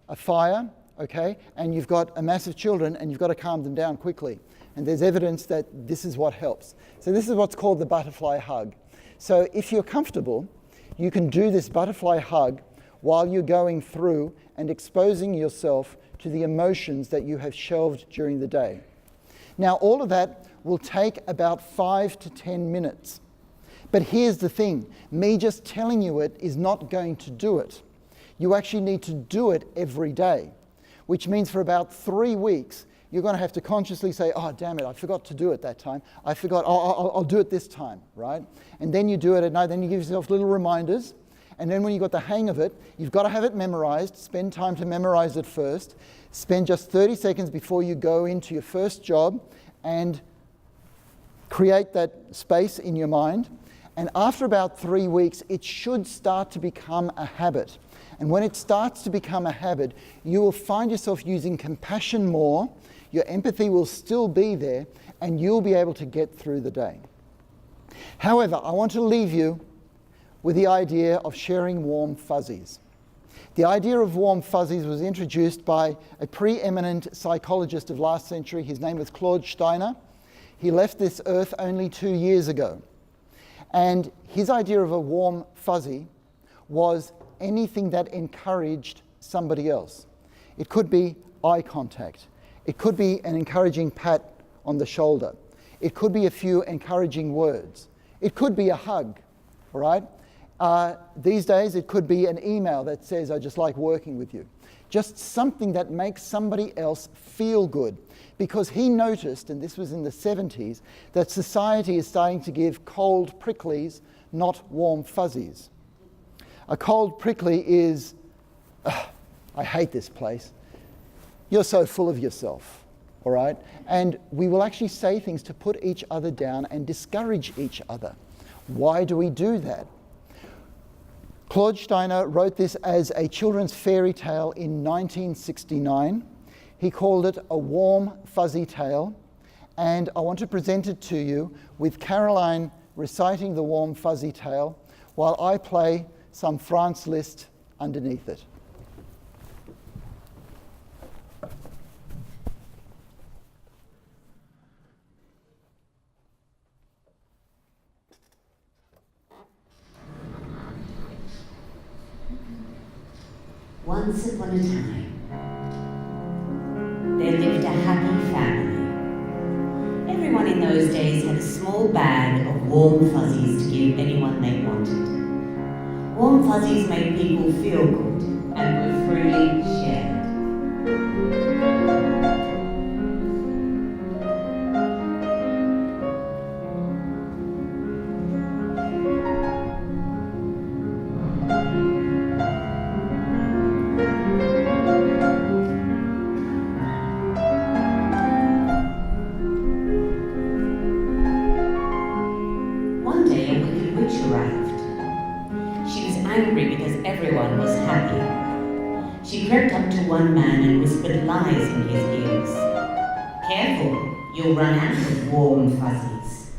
a fire, okay? And you've got a massive children and you've got to calm them down quickly. And there's evidence that this is what helps. So this is what's called the butterfly hug. So if you're comfortable, you can do this butterfly hug while you're going through and exposing yourself to the emotions that you have shelved during the day. Now, all of that will take about 5 to 10 minutes. But here's the thing, me just telling you it is not going to do it. You actually need to do it every day, which means for about 3 weeks, you're going to have to consciously say, oh, damn it, I forgot to do it that time. I forgot, I'll do it this time, right? And then you do it at night, then you give yourself little reminders. And then when you've got the hang of it, you've got to have it memorized. Spend time to memorize it first. Spend just 30 seconds before you go into your first job and create that space in your mind. And after about 3 weeks, it should start to become a habit. And when it starts to become a habit, you will find yourself using compassion more, your empathy will still be there, and you'll be able to get through the day. However, I want to leave you with the idea of sharing warm fuzzies. The idea of warm fuzzies was introduced by a preeminent psychologist of last century. His name was Claude Steiner. He left this earth only 2 years ago. And his idea of a warm fuzzy was anything that encouraged somebody else. It could be eye contact. It could be an encouraging pat on the shoulder. It could be a few encouraging words. It could be a hug, all right? These days, it could be an email that says, I just like working with you. Just something that makes somebody else feel good. Because he noticed, and this was in the 70s, that society is starting to give cold pricklies, not warm fuzzies. A cold prickly is, I hate this place. You're so full of yourself, all right? And we will actually say things to put each other down and discourage each other. Why do we do that? Claude Steiner wrote this as a children's fairy tale in 1969. He called it A Warm Fuzzy Tale, and I want to present it to you with Caroline reciting the Warm Fuzzy Tale while I play some Franz Liszt underneath it. Once upon a time, there lived a happy family. Everyone in those days had a small bag of warm fuzzies to give anyone they wanted. Warm fuzzies made people feel good and were freely shared. Crept up to one man and whispered lies in his ears. Careful, you'll run out of warm fuzzies.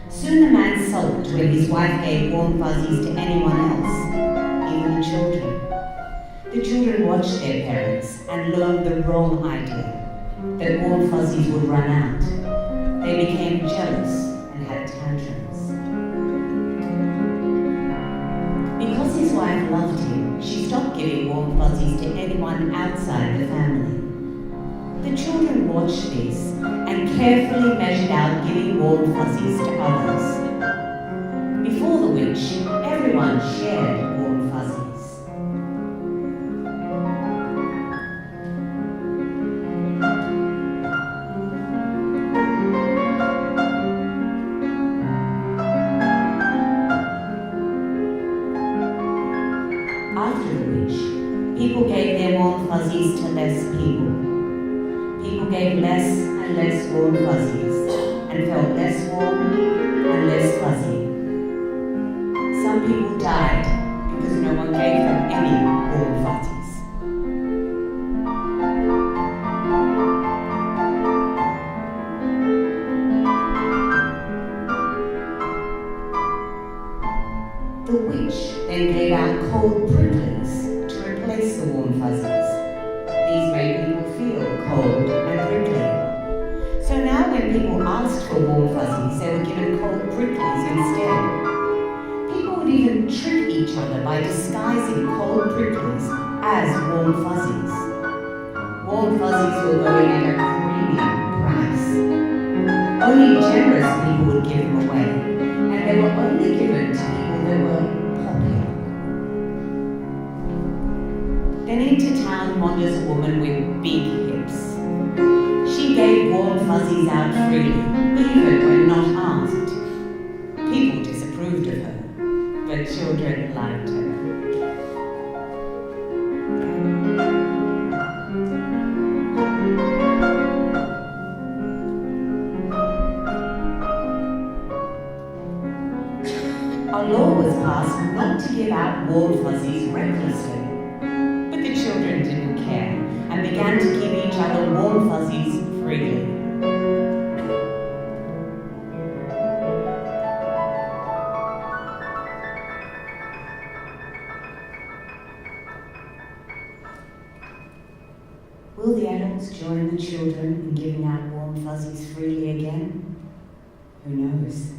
Soon the man sulked when his wife gave warm fuzzies to anyone else, even the children. The children watched their parents and learned the wrong idea, that warm fuzzies would run out. They became jealous and had tantrums. Because his wife loved him, she stopped giving warm fuzzies to anyone outside the family. The children watched this and carefully measured out giving warm fuzzies to others. Before the witch, everyone shared warm fuzzies. People gave their warm fuzzies to less people. People gave less and less warm fuzzies and felt less warm and less fuzzy. Some people died because no one gave them any warm fuzzies. The witch then gave out cold pricklies replace the warm fuzzies. These made people feel cold and prickly. So now when people asked for warm fuzzies, they were given cold pricklies instead. People would even trick each other by disguising cold pricklies as warm fuzzies. Warm fuzzies were going at a premium price. Only generous people would give them away, and they were only given to people that were popular. Then into town wanders a woman with big hips. She gave warm fuzzies out freely, even when not asked. People disapproved of her, but children liked her. A law was passed not to give out warm fuzzies recklessly. Children didn't care and began to give each other warm fuzzies freely. Will the adults join the children in giving out warm fuzzies freely again? Who knows?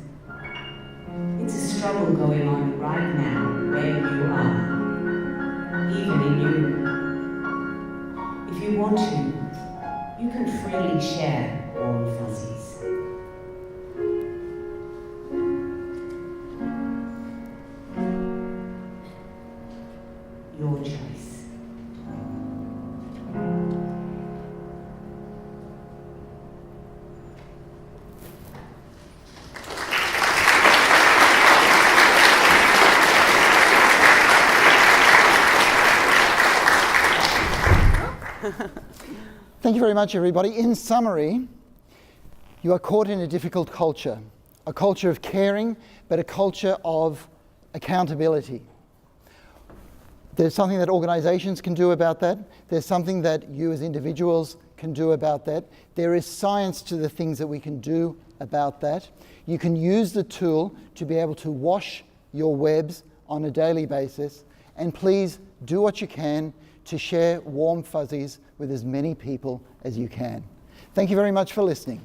It's a struggle going on right now where you are, even in you. If you want to, you can freely share warm fuzzies. Thank you very much, everybody. In summary, you are caught in a difficult culture, a culture of caring, but a culture of accountability. There's something that organisations can do about that. There's something that you as individuals can do about that. There is science to the things that we can do about that. You can use the tool to be able to wash your webs on a daily basis. And please do what you can to share warm fuzzies with as many people as you can. Thank you very much for listening.